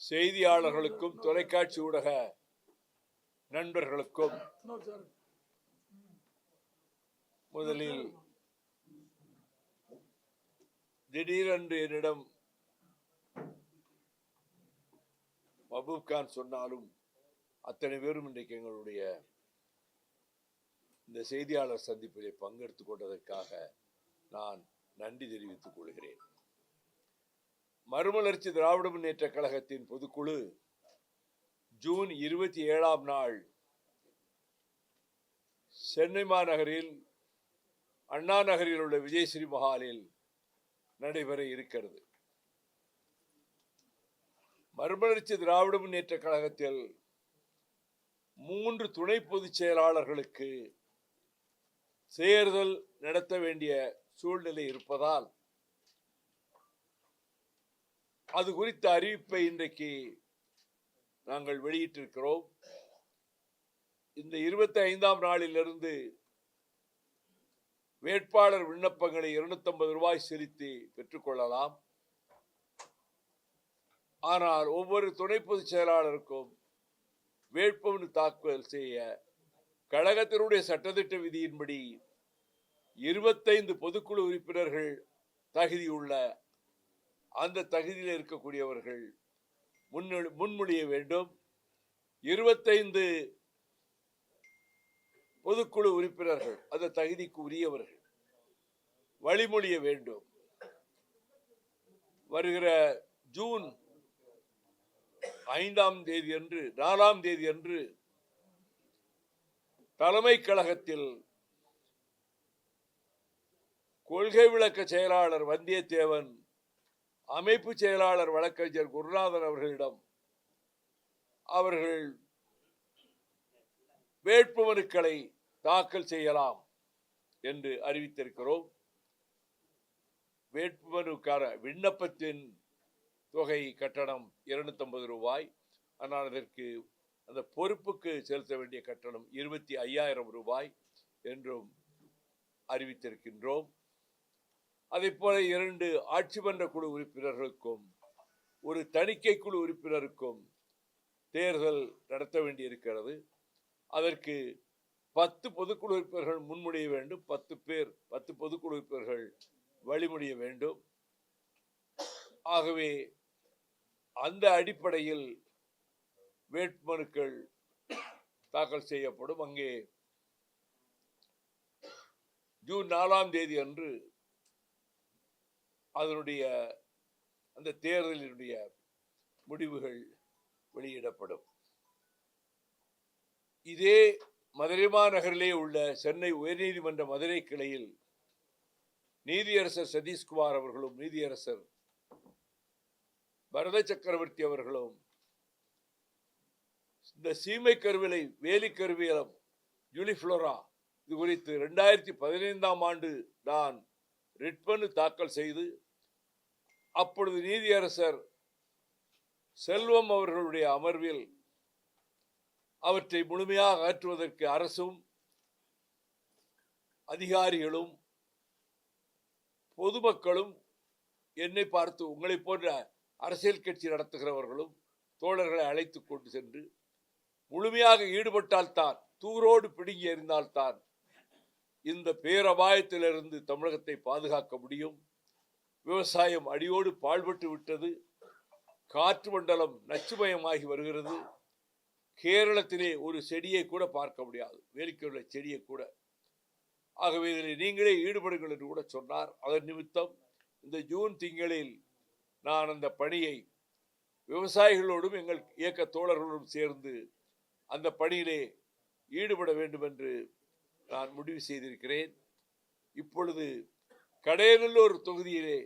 செய்தியாளர்களுக்கும் தொலைக்காட்சி ஊடக நண்பர்களுக்கும் முதலில் திடீரென்று என்னிடம் மஹபூப் கான் சொன்னாலும் அத்தனை பேரும் இன்றைக்கு எங்களுடைய இந்த செய்தியாளர் சந்திப்பிலே பங்கெடுத்துக் கொண்டதற்காக நான் நன்றி தெரிவித்துக் கொள்கிறேன். மறுமலர்ச்சி திராவிட முன்னேற்ற கழகத்தின் பொதுக்குழு ஜூன் 27ஆம் நாள் சென்னை மாநகரில் அண்ணா நகரில் உள்ள விஜயஸ்ரீ மஹாலில் நடைபெற இருக்கிறது. மறுமலர்ச்சி திராவிட முன்னேற்ற கழகத்தில் 3 துணை பொதுச் செயலாளர்களுக்கு தேர்தல் நடத்த வேண்டிய சூழ்நிலை இருப்பதால் அது குறித்த அறிவிப்பை இன்றைக்கு நாங்கள் வெளியிட்டிருக்கிறோம். இந்த 25ஆம் நாளிலிருந்து வேட்பாளர் விண்ணப்பங்களை 250 ரூபாய் செலுத்தி பெற்றுக்கொள்ளலாம். ஆனால் ஒவ்வொரு துணை பொதுச் செயலாளருக்கும் வேட்புமனு தாக்கல் செய்ய கழகத்தினுடைய சட்டத்திட்ட விதியின்படி 25 பொதுக்குழு உறுப்பினர்கள் தகுதியுள்ள அந்த தகுதியில் இருக்கக்கூடியவர்கள் முன்மொழிய வேண்டும். 25 பொதுக்குழு உறுப்பினர்கள் அந்த தகுதிக்கு உரியவர்கள் வழிமொழிய வேண்டும். வருகிற ஜூன் 4ஆம் தேதி அன்று தலைமை கழகத்தில் கொள்கை விளக்க செயலாளர் வந்தியத்தேவன், அமைப்பு செயலாளர் வழக்கறிஞர் குருநாதன் அவர்களிடம் அவர்கள் வேட்புமனுக்களை தாக்கல் செய்யலாம் என்று அறிவித்திருக்கிறோம். வேட்புமனுக்கான விண்ணப்பத்தின் தொகை கட்டணம் 250 ரூபாய். ஆனால் அதற்கு அந்த பொறுப்புக்கு செலுத்த வேண்டிய கட்டணம் 25,000 ரூபாய் என்றும் அறிவித்திருக்கின்றோம். அதே போல 2 ஆட்சி மன்ற குழு உறுப்பினர்களுக்கும் ஒரு தணிக்கை குழு உறுப்பினருக்கும் தேர்தல் நடத்த வேண்டியிருக்கிறது. அதற்கு 10 பொதுக்குழு உறுப்பினர்கள் முன்மொழிய வேண்டும். 10 பொதுக்குழு உறுப்பினர்கள் வழிமொழிய வேண்டும். ஆகவே அந்த அடிப்படையில் வேட்புமனுக்கள் தாக்கல் செய்யப்படும். அங்கே ஜூன் 4ஆம் தேதி அன்று அதனுடைய அந்த தேர்தலினுடைய முடிவுகள் வெளியிடப்படும். இதே மதுரை மாநகரிலே உள்ள சென்னை உயர்நீதிமன்ற மதுரை கிளையில் நீதியரசர் சதீஷ்குமார் அவர்களும் நீதியரசர் பரத சக்கரவர்த்தி அவர்களும் இந்த சீமை கருவிலை வேலி கருவியலம் யூனிஃப்ளோரா இது குறித்து 2015ஆம் ஆண்டு நான் ரிட்மனு தாக்கல் செய்து அப்பொழுது நீதியரசர் செல்வம் அவர்களுடைய அமர்வில் அவற்றை முழுமையாக அகற்றுவதற்கு அரசும் அதிகாரிகளும் பொதுமக்களும் என்னை பார்த்து உங்களை போன்ற அரசியல் கட்சி நடத்துகிறவர்களும் தோழர்களை அழைத்து கொண்டு சென்று முழுமையாக ஈடுபட்டால்தான், தூரோடு பிடுங்கி எறிந்தால்தான் இந்த பேரபாயத்திலிருந்து தமிழகத்தை பாதுகாக்க முடியும். விவசாயம் அடியோடு பாழ்பட்டு விட்டது. காற்று மண்டலம் நச்சுமயமாகி வருகிறது. கேரளத்திலே ஒரு செடியை கூட பார்க்க முடியாது, வேலிக்குள்ள செடியை கூட. ஆகவே இதில் நீங்களே ஈடுபடுங்கள் என்று கூட சொன்னார். அதன் நிமித்தம் இந்த ஜூன் திங்களில் நான் அந்த பணியை விவசாயிகளோடும் எங்கள் இயக்க தோழர்களோடும் சேர்ந்து அந்த பணியிலே ஈடுபட வேண்டும் என்று நான் முடிவு செய்திருக்கிறேன். இப்பொழுது கடையநல்லூர் தொகுதியிலே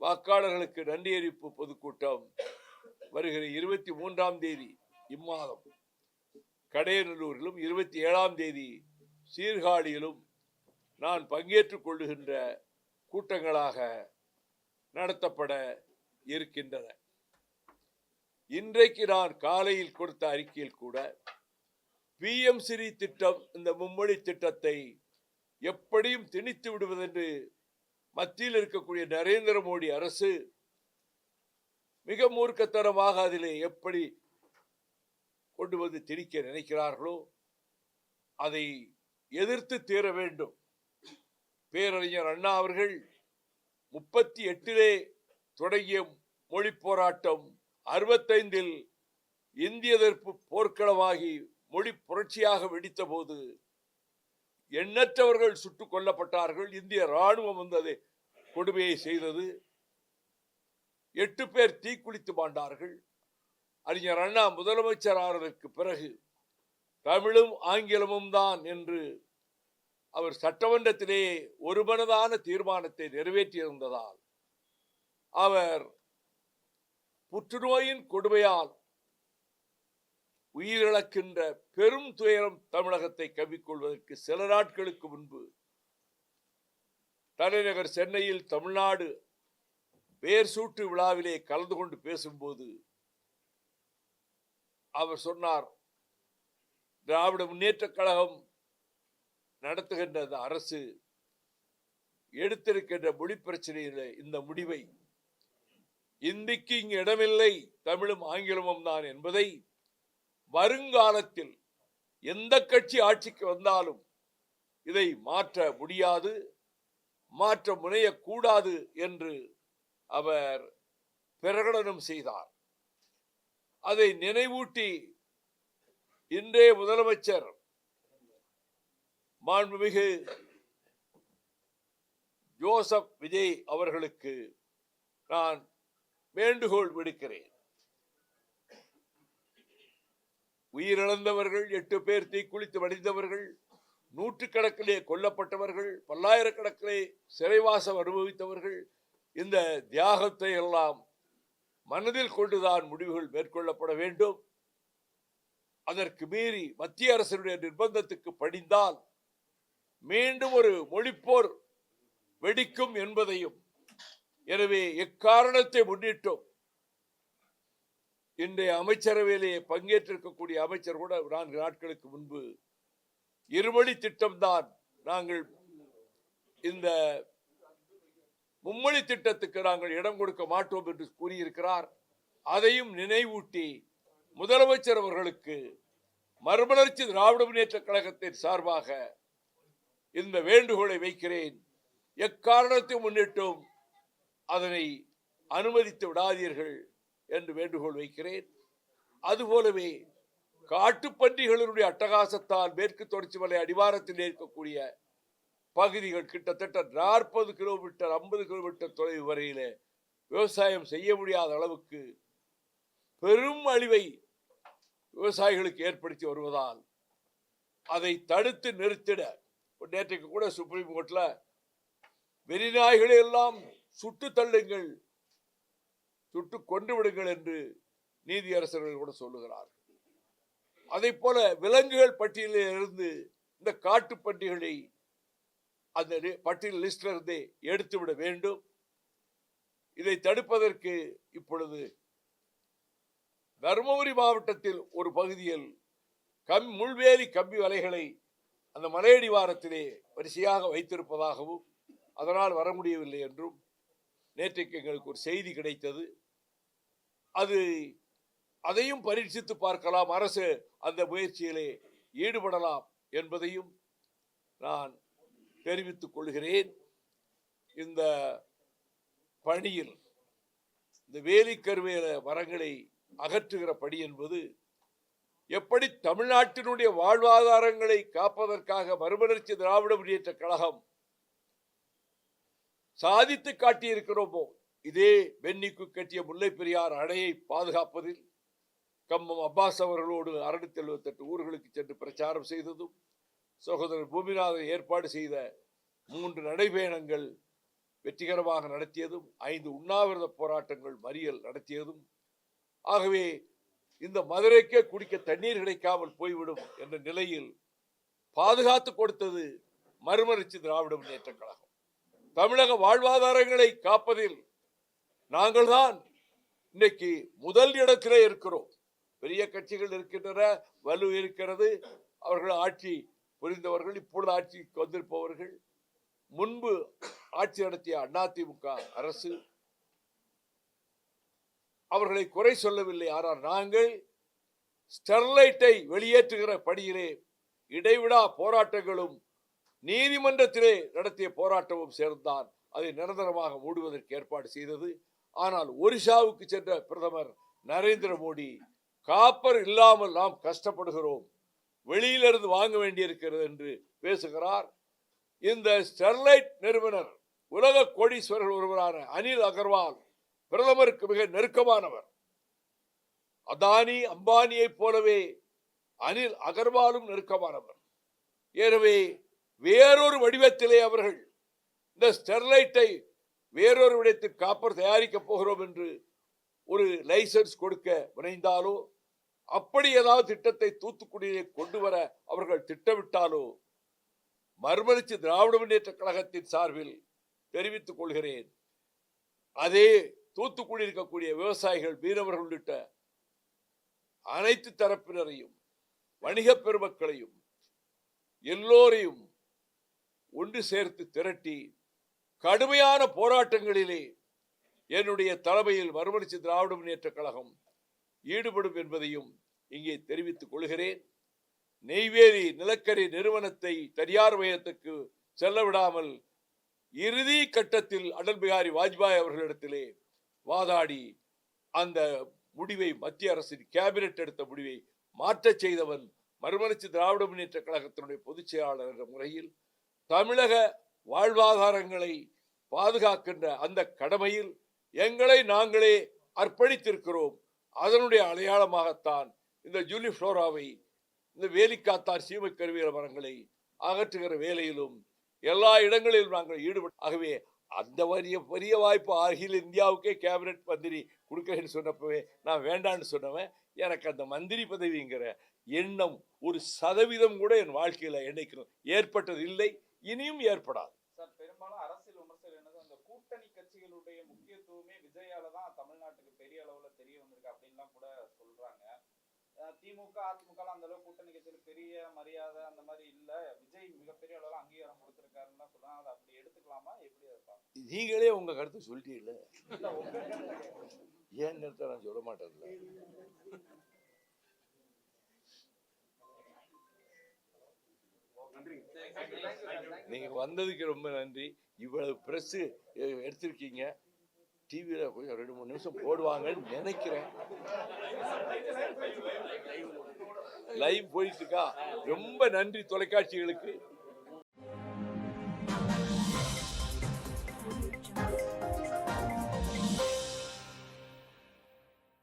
வாக்காளர்களுக்கு நன்றி அறிவிப்பு பொதுக்கூட்டம் வருகிற 23ஆம் தேதி இம்மாதம் கடையநல்லூரிலும் 27ஆம் தேதி சீர்காழியிலும் நான் பங்கேற்றுக் கொள்ளுகின்ற கூட்டங்களாக நடத்தப்பட இருக்கின்றன. இன்றைக்கு நான் காலையில் கொடுத்த அறிக்கையில் கூட PM ஸ்ரீ திட்டம், இந்த மும்மொழி திட்டத்தை எப்படியும் திணித்து விடுவதென்று மத்தியில் இருக்கக்கூடிய நரேந்திர மோடி அரசு மிக மூர்க்கத்தனமாக அதிலே எப்படி கொண்டு வந்து திணிக்க நினைக்கிறார்களோ அதை எதிர்த்து தீர வேண்டும். பேரறிஞர் அண்ணா அவர்கள் 38 தொடங்கிய மொழி போராட்டம் 65 இந்திய எதிர்ப்பு போர்க்களமாகி மொழி புரட்சியாக வெடித்த போது எண்ணற்றவர்கள் சுட்டுக் கொல்லப்பட்டார்கள். இந்திய ராணுவம் வந்து அதை கொடுமையை செய்தது. 8 பேர் தீக்குளித்து மாண்டார்கள். அறிஞர் அண்ணா முதலமைச்சர் ஆனதற்கு பிறகு தமிழும் ஆங்கிலமும் தான் என்று அவர் சட்டமன்றத்திலே ஒருமனதான தீர்மானத்தை நிறைவேற்றியிருந்ததால் அவர் புற்றுநோயின் கொடுமையால் உயிரிழக்கின்ற பெரும் துயரம் தமிழகத்தை கவ்விக்கொள்வதற்கு சில நாட்களுக்கு முன்பு தலைநகர் சென்னையில் தமிழ்நாடு பேர் சூட்டு விழாவிலே கலந்து கொண்டு பேசும்போது அவர் சொன்னார், திராவிட முன்னேற்ற கழகம் நடத்துகின்ற அந்த அரசு எடுத்திருக்கின்ற மொழி பிரச்சனையில் இந்த முடிவை இந்திக்கு இங்கு இடமில்லை, தமிழும் ஆங்கிலமும் தான் என்பதை வருங்காலத்தில் எந்த கட்சி ஆட்சிக்கு வந்தாலும் இதை மாற்ற முடியாது, மாற்ற முனையக்கூடாது என்று அவர் பிரகடனம் செய்தார். அதை நினைவூட்டி இன்றைய முதலமைச்சர் மாண்புமிகு ஜோசப் விஜய் அவர்களுக்கு நான் வேண்டுகோள் விடுக்கிறேன். உயிரிழந்தவர்கள் 8 பேர் தீக்குளித்து மடிந்தவர்கள், நூற்றுக்கணக்கிலே கொல்லப்பட்டவர்கள், பல்லாயிரக்கணக்கிலே சிறைவாசம் அனுபவித்தவர்கள், இந்த தியாகத்தை எல்லாம் மனதில் கொண்டுதான் முடிவுகள் மேற்கொள்ளப்பட வேண்டும். அதற்கு மீறி மத்திய அரசுடைய நிர்பந்தத்துக்கு படிந்தால் மீண்டும் ஒரு மொழிப்போர் வெடிக்கும் என்பதையும், எனவே எக்காரணத்தை முன்னிட்டும் இன்றைய அமைச்சரவையிலே பங்கேற்றிருக்கக்கூடிய அமைச்சர் கூட 4 நாட்களுக்கு முன்பு இருமொழி திட்டம்தான், நாங்கள் இந்த மும்மொழி திட்டத்துக்கு நாங்கள் இடம் கொடுக்க மாட்டோம் என்று கூறியிருக்கிறார். அதையும் நினைவூட்டி முதலமைச்சர் அவர்களுக்கு மறுமலர்ச்சி திராவிட முன்னேற்ற கழகத்தின் சார்பாக இந்த வேண்டுகோளை வைக்கிறேன். எக்காரணத்தை முன்னிட்டும் அதனை அனுமதித்து விடாதீர்கள் என்று வேண்டுகோள் வைக்கிறேன். அதுபோலவே காட்டுப்பன்றிகளுடைய அட்டகாசத்தால் மேற்கு தொடர்ச்சி மலை அடிவாரத்தில் இருக்கக்கூடிய பகுதிகள் கிட்டத்தட்ட 40 கிலோமீட்டர் 50 கிலோமீட்டர் தொலைவு வரையிலே விவசாயம் செய்ய முடியாத அளவுக்கு பெரும் அழிவை விவசாயிகளுக்கு ஏற்படுத்தி வருவதால் அதை தடுத்து நிறுத்திட நேற்றைக்கு கூட சுப்ரீம் கோர்ட்ல வெறிநாய்களை எல்லாம் சுட்டு தள்ளுங்கள், சுட்டு கொண்டு விடுங்கள் என்று நீதியரசர்கள் கூட சொல்லுகிறார். அதை போல விலங்குகள் பட்டியலில் இருந்து இந்த காட்டு பன்றிகளை அந்த பட்டியல் லிஸ்ட்ல இருந்தே எடுத்துவிட வேண்டும். இதை தடுப்பதற்கு இப்பொழுது தருமபுரி மாவட்டத்தில் ஒரு பகுதியில் முள்வேலி கம்பி வலைகளை அந்த மலையடிவாரத்திலே வரிசையாக வைத்திருப்பதாகவும் அதனால் வர முடியவில்லை என்றும் நேற்றைக்கு எங்களுக்கு ஒரு செய்தி கிடைத்தது. அதையும் பரீட்சித்து பார்க்கலாம், அரசு அந்த முயற்சியிலே ஈடுபடலாம் என்பதையும் நான் தெரிவித்துக் கொள்கிறேன். இந்த பணியில் இந்த வேலிக்கருவேல மரங்களை அகற்றுகிற பணி என்பது எப்படி தமிழ்நாட்டினுடைய வாழ்வாதாரங்களை காப்பதற்காக மறுமலர்ச்சி திராவிட முன்னேற்ற கழகம் சாதித்து காட்டியிருக்கிறோமோ, இதே பென்னிக்கு கட்டிய முல்லை பெரியார் அணையை பாதுகாப்பதில் கம்மம் அப்பாஸ் அவர்களோடு 678 ஊர்களுக்கு சென்று பிரச்சாரம் செய்ததும், சகோதரர் பூமிநாதன் ஏற்பாடு செய்த 3 நடைபயணங்கள் வெற்றிகரமாக நடத்தியதும், 5 உண்ணாவிரத போராட்டங்கள் மறியல் நடத்தியதும், ஆகவே இந்த மதுரைக்கே குடிக்க தண்ணீர் கிடைக்காமல் போய்விடும் என்ற நிலையில் பாதுகாத்து கொடுத்தது மறுமலர்ச்சி திராவிட முன்னேற்ற கழகம். தமிழக வாழ்வாதாரங்களை காப்பதில் நாங்கள் தான் இன்னைக்கு முதல் இடத்திலே இருக்கிறோம். பெரிய கட்சிகள் இருக்கின்றன, வலு இருக்கிறது, அவர்கள் ஆட்சி புரிந்தவர்கள், இப்பொழுது ஆட்சிக்கு வந்திருப்பவர்கள். முன்பு ஆட்சி நடத்திய அதிமுக அரசு அவர்களை குறை சொல்லவில்லை. ஆனால் நாங்கள் ஸ்டெர்லைட்டை வெளியேற்றுகிற பணியிலே இடைவிடா போராட்டங்களும் நீதிமன்றத்திலே நடத்திய போராட்டமும் சேர்ந்தான் அதை நிரந்தரமாக மூடுவதற்கு ஏற்பாடு செய்தது. ஆனால் ஒரிசாவுக்கு சென்ற பிரதமர் நரேந்திர மோடி காப்பர் இல்லாமல் நாம் கஷ்டப்படுகிறோம், வெளியிலிருந்து வாங்க வேண்டியிருக்கிறது என்று பேசுகிறார். இந்த ஸ்டெர்லைட் நிறுவனர் உலக கோடீஸ்வரர்கள் ஒருவரான அனில் அகர்வால் பிரதமருக்கு மிக நெருக்கமானவர். அதானி அம்பானியை போலவே அனில் அகர்வாலும் நெருக்கமானவர். எனவே வேறொரு வடிவத்திலே அவர்கள் இந்த ஸ்டெர்லைட்டை வேறொரு விடத்தில் காப்பர் தயாரிக்கப் போகிறோம் என்று ஒரு லைசன்ஸ் கொடுக்க முனைந்தாலோ, அப்படி ஏதாவது திட்டத்தை தூத்துக்குடியிலே கொண்டு வர அவர்கள் திட்டமிட்டாலோ மறுமலர்ச்சி திராவிட முன்னேற்ற கழகத்தின் சார்பில் தெரிவித்துக் கொள்கிறேன். அதே தூத்துக்குடி இருக்கக்கூடிய விவசாயிகள், மீனவர்கள் உள்ளிட்ட அனைத்து தரப்பினரையும், வணிக பெருமக்களையும், எல்லோரையும் ஒன்று சேர்த்து திரட்டி கடுமையான போராட்டங்களிலே என்னுடைய தலைமையில் மறுமலர்ச்சி திராவிட முன்னேற்ற கழகம் ஈடுபடும் என்பதையும் இங்கே தெரிவித்துக் கொள்கிறேன். நெய்வேலி நிலக்கரி நிறுவனத்தை தனியார் மையத்துக்கு செல்ல விடாமல் இறுதி கட்டத்தில் அடல் பிகாரி வாஜ்பாய் அவர்களிடத்திலே வாதாடி அந்த முடிவை, மத்திய அரசின் கேபினெட் எடுத்த முடிவை மாற்றச் செய்தவன் மறுமலர்ச்சி திராவிட முன்னேற்ற கழகத்தினுடைய பொதுச் செயலாளர் என்ற முறையில் தமிழக வாழ்வாதாரங்களை பாதுகாக்கின்ற அந்த கடமையில் எங்களை நாங்களே அர்ப்பணித்திருக்கிறோம். அதனுடைய அடையாளமாகத்தான் இந்த ஜூலிஃப்ளோராவை, இந்த வேலிக்காத்தார் சீமை கருவேல மரங்களை அகற்றுகிற வேலையிலும் எல்லா இடங்களிலும் நாங்கள் ஈடுபட்டு, ஆகவே அந்த பெரிய வாய்ப்பு அகில இந்தியாவுக்கே கேபினெட் மந்திரி கொடுக்கன்னு சொன்னப்பவே நான் வேண்டான்னு சொன்னவன். எனக்கு அந்த மந்திரி பதவிங்கிற எண்ணம் 1% கூட என் வாழ்க்கையில என்னைக்கு ஏற்பட்டது இல்லை, இனியும் ஏற்படாது. சார், பெரும்பாலும் அரசியல் விமர்சனம் என்னது, அந்த கூட்டணி கட்சிகளுடைய முக்கியத்துவமே விஜயால தான் தமிழ்நாட்டுக்கு பெரிய அளவுல தெரிய வந்திருக்கு அப்படின்லாம் கூட சொல்றாங்க. திமுக அதிமுக அந்த அளவு கூட்டணி கட்சியில் பெரிய மரியாதை அந்த மாதிரி இல்ல, விஜய் மிகப்பெரிய அளவுல அங்கீகாரம் கொடுத்திருக்காருன்னு சொல்றாங்க. அதை அப்படி எடுத்துக்கலாமா, எப்படி இருப்பாங்க? நீங்களே உங்க கருத்து சொல்லிட்டீங்கல்ல, ஏன் கருத்தை நான் சொல்ல மாட்டேன்ல. நீங்க வந்ததுக்கு ரொம்ப நன்றி. இவ்வளவு பிரஸ் எடுத்திருக்கீங்க, டிவியில போய் 2-3 நிமிஷம் போடுவாங்கன்னு நினைக்கிறேன். லைவ் போயிட்டு இருக்கா. ரொம்ப நன்றி தொலைக்காட்சிகளுக்கு.